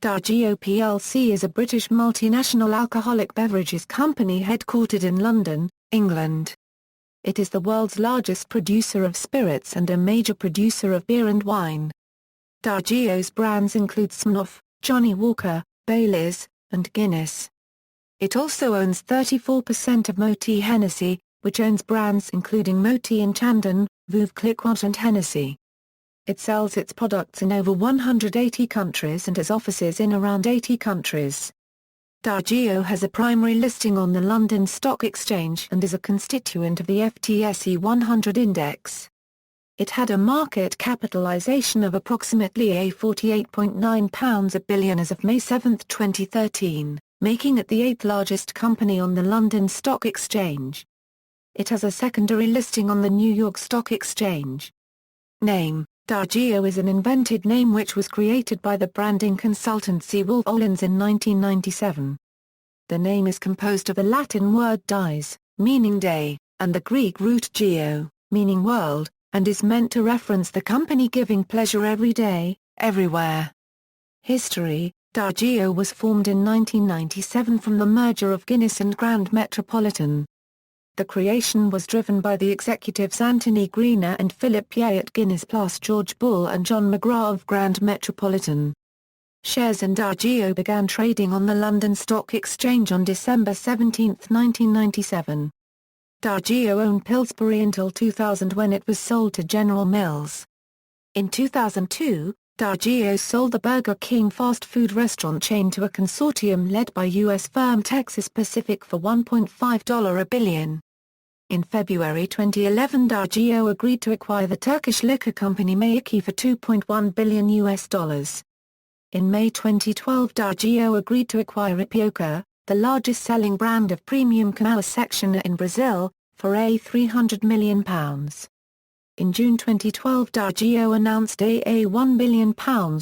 Diageo plc is a British multinational alcoholic beverages company headquartered in London, England. It is the world's largest producer of spirits and a major producer of beer and wine. Diageo's brands include Smirnoff, Johnnie Walker, Baileys, and Guinness. It also owns 34% of Moët Hennessy, which owns brands including Moët Chandon, Veuve Clicquot and Hennessy. It sells its products in over 180 countries and has offices in around 80 countries. Diageo has a primary listing on the London Stock Exchange and is a constituent of the FTSE 100 index. It had a market capitalisation of approximately £48.9 billion as of May 7, 2013, making it the 8th largest company on the London Stock Exchange. It has a secondary listing on the New York Stock Exchange. Name: Diageo is an invented name which was created by the branding consultancy Wolff Olins in 1997. The name is composed of the Latin word dies, meaning day, and the Greek root geo, meaning world, and is meant to reference the company giving pleasure every day, everywhere. History: Diageo was formed in 1997 from the merger of Guinness and Grand Metropolitan. The creation was driven by the executives Anthony Greener and Philip Yeh at Guinness plus George Bull and John McGrath of Grand Metropolitan. Shares in Diageo began trading on the London Stock Exchange on December 17, 1997. Diageo owned Pillsbury until 2000 when it was sold to General Mills. In 2002, Diageo sold the Burger King fast food restaurant chain to a consortium led by U.S. firm Texas Pacific for $1.5 billion. In February 2011, Diageo agreed to acquire the Turkish liquor company Moët for $2.1 billion. In May 2012, Diageo agreed to acquire Ipioca, the largest selling brand of premium Canoa section in Brazil, for £300 million. In June 2012, Diageo announced a £1 billion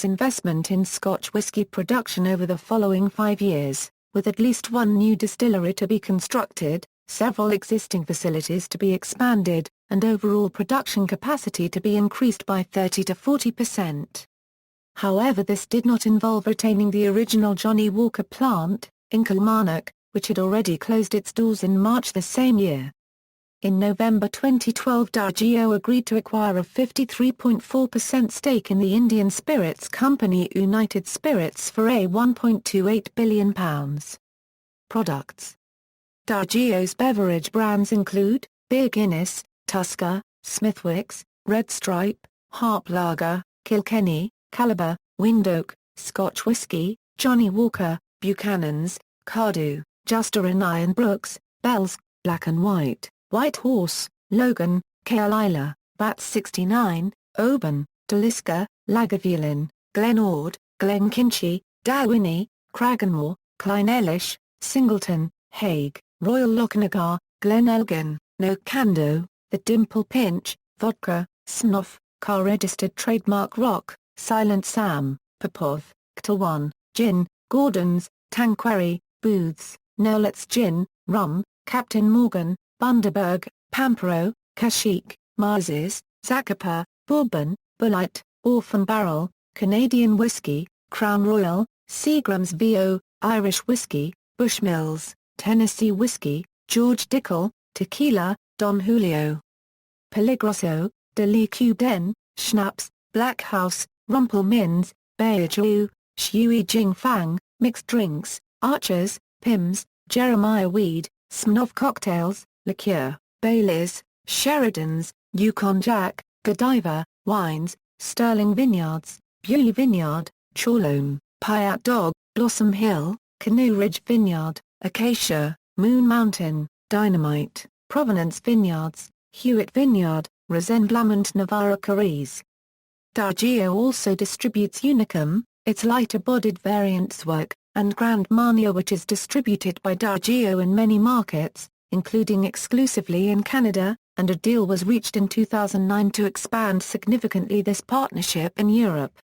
investment in Scotch whisky production over the following 5 years, with at least one new distillery to be constructed, several existing facilities to be expanded, and overall production capacity to be increased by 30 to 40%. However, this did not involve retaining the original Johnnie Walker plant, in Kilmarnock, which had already closed its doors in March the same year. In November 2012, Diageo agreed to acquire a 53.4% stake in the Indian spirits company United Spirits for £1.28 billion. Products: Diageo's beverage brands include beer Guinness, Tusker, Smithwick's, Red Stripe, Harp Lager, Kilkenny, Caliber, Windhoek, Scotch whisky, Johnnie Walker, Buchanan's, Cardew, Juster and Iron Brooks, Bell's, Black and White, White Horse, Logan, Carlisle, Vat 69, Oban, Talisker, Lagavulin, Glen Ord, Glenkinchie, Dalwhinnie, Cragganmore, Clynelish, Singleton, Hague, Royal Lochnagar, Glen Elgin, Moët Chandon, The Dimple Pinch, Vodka, Smirnoff, car-registered trademark Rock, Silent Sam, Popov, Ktelwan, Gin, Gordon's, Tanqueray, Booth's, Nolet's Gin, Rum, Captain Morgan, Bundaberg, Pampero, Kashik, Marzes, Zacapa, Bourbon, Bulleit, Orphan Barrel, Canadian Whisky, Crown Royal, Seagram's VO, Irish Whisky, Bushmills, Tennessee Whiskey, George Dickel, Tequila, Don Julio. Peligroso, de Liqueur Den, Schnapps, Black House, Rumpelmins, Diageo, Shui Jing Fang, Mixed Drinks, Archers, Pimm's, Jeremiah Weed, Smirnoff Cocktails, Liqueur, Baileys, Sheridan's, Yukon Jack, Godiva, Wines, Sterling Vineyards, Bewley Vineyard, Chorlone, Piat Dog, Blossom Hill, Canoe Ridge Vineyard, Acacia, Moon Mountain, Dynamite, Provenance Vineyards, Hewitt Vineyard, Rosenblatt Navarra Carrés. Diageo also distributes Unicum, its lighter-bodied variant Zwerg, and Grand Marnier, which is distributed by Diageo in many markets, including exclusively in Canada, and a deal was reached in 2009 to expand significantly this partnership in Europe.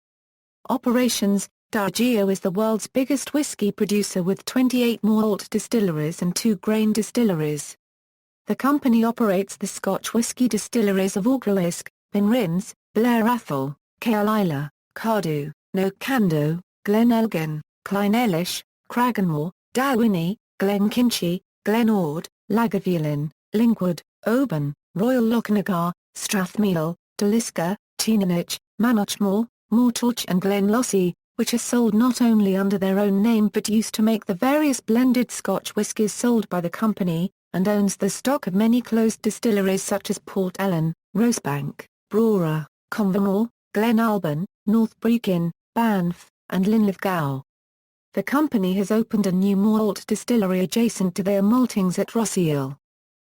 Operations: Diageo is the world's biggest whiskey producer with 28 malt distilleries and 2 grain distilleries. The company operates the Scotch whisky distilleries of Auglaisk, Penrhyn, Blair Athol, Carlisle, Cardew, Moët Chandon, Glenelgan, Clynelish, Cragganmore, Dalwhinnie, Glenkinchie, Glenord, Lagavulin, Linkwood, Oban, Royal Lochnagar, Strathmeel, Doliska, Teenanich, Manochmore, Mortorch and Glenlossie, which are sold not only under their own name but used to make the various blended Scotch whiskies sold by the company, and owns the stock of many closed distilleries such as Port Ellen, Rosebank, Brora, Convermore, Glenalban, North Brechin, Banff, and Linlithgow. The company has opened a new malt distillery adjacent to their maltings at Rossiel.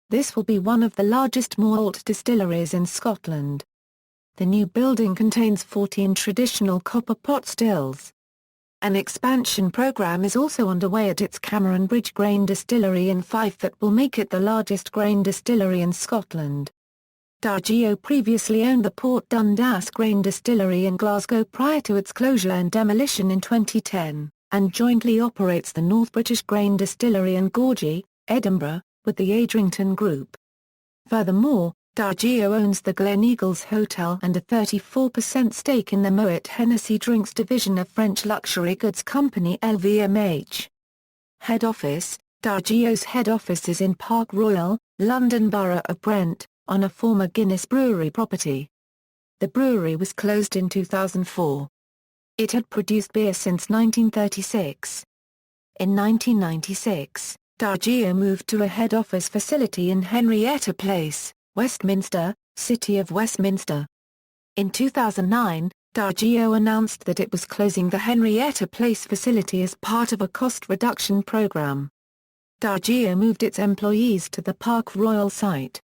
This will be one of the largest malt distilleries in Scotland. The new building contains 14 traditional copper pot stills. An expansion program is also underway at its Cameron Bridge grain distillery in Fife that will make it the largest grain distillery in Scotland. Diageo previously owned the Port Dundas grain distillery in Glasgow prior to its closure and demolition in 2010, and jointly operates the North British grain distillery in Gorgie, Edinburgh, with the Adrington Group. Furthermore, Diageo owns the Gleneagles Hotel and a 34% stake in the Moët Hennessy drinks division of French luxury goods company LVMH. Head office: Diageo's head office is in Park Royal, London Borough of Brent, on a former Guinness brewery property. The brewery was closed in 2004. It had produced beer since 1936. In 1996, Diageo moved to a head office facility in Henrietta Place, Westminster, City of Westminster. In 2009, Diageo announced that it was closing the Henrietta Place facility as part of a cost reduction program. Diageo moved its employees to the Park Royal site.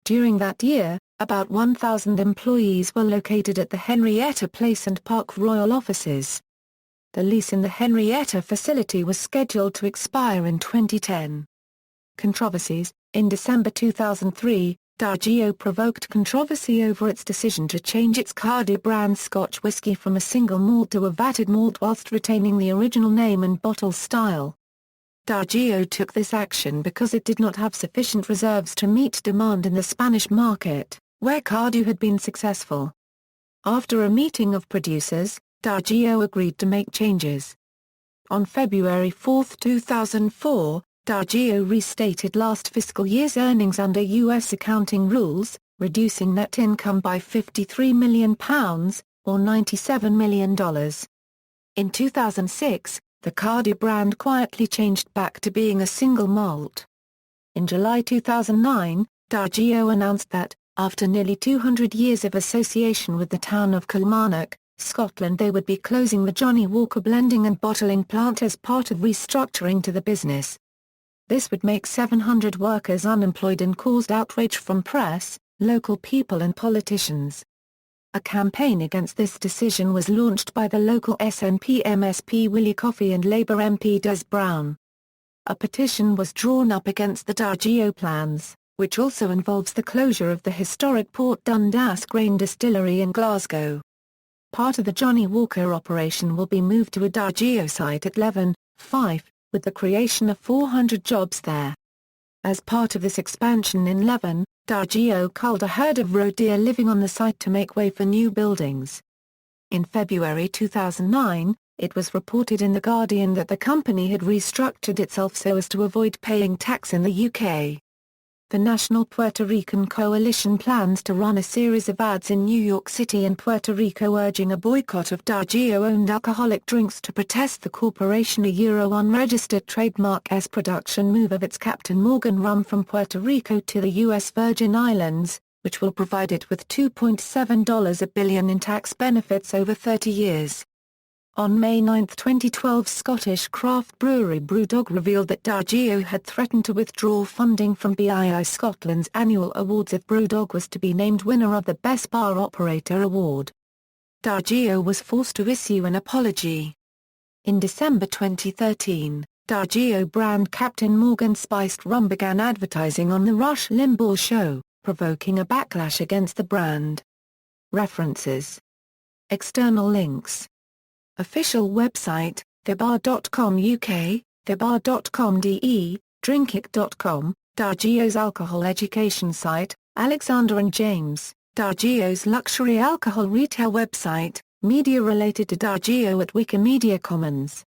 During that year, about 1,000 employees were located at the Henrietta Place and Park Royal offices. The lease in the Henrietta facility was scheduled to expire in 2010. Controversies: in December 2003, Diageo provoked controversy over its decision to change its Cardiff brand Scotch whisky from a single malt to a vatted malt whilst retaining the original name and bottle style. Diageo took this action because it did not have sufficient reserves to meet demand in the Spanish market, where Cardiff had been successful. After a meeting of producers, Diageo agreed to make changes. On February 4, 2004, Diageo restated last fiscal year's earnings under U.S. accounting rules, reducing net income by £53 million, or $97 million. In 2006, the Cardiff brand quietly changed back to being a single malt. In July 2009, Diageo announced that, after nearly 200 years of association with the town of Kilmarnock, Scotland, they would be closing the Johnnie Walker blending and bottling plant as part of restructuring to the business. This would make 700 workers unemployed and caused outrage from press, local people and politicians. A campaign against this decision was launched by the local SNP MSP Willie Coffey and Labour MP Des Brown. A petition was drawn up against the Diageo plans, which also involves the closure of the historic Port Dundas grain distillery in Glasgow. Part of the Johnnie Walker operation will be moved to a Diageo site at Leven, Fife, with the creation of 400 jobs there. As part of this expansion in Leven, Diageo culled a herd of roe deer living on the site to make way for new buildings. In February 2009, it was reported in The Guardian that the company had restructured itself so as to avoid paying tax in the UK. The National Puerto Rican Coalition plans to run a series of ads in New York City and Puerto Rico urging a boycott of Diageo-owned alcoholic drinks to protest the corporation unregistered trademark's production move of its Captain Morgan rum from Puerto Rico to the U.S. Virgin Islands, which will provide it with $2.7 billion in tax benefits over 30 years. On May 9, 2012, Scottish craft brewery BrewDog revealed that Diageo had threatened to withdraw funding from BII Scotland's annual awards if BrewDog was to be named winner of the Best Bar Operator Award. Diageo was forced to issue an apology. In December 2013, Diageo brand Captain Morgan spiced rum began advertising on the Rush Limbaugh show, provoking a backlash against the brand. References. External links. Official website, thebar.com UK, thebar.com DE, drinkit.com, Diageo's alcohol education site, Alexander and James, Diageo's luxury alcohol retail website, Media related to Diageo at Wikimedia Commons.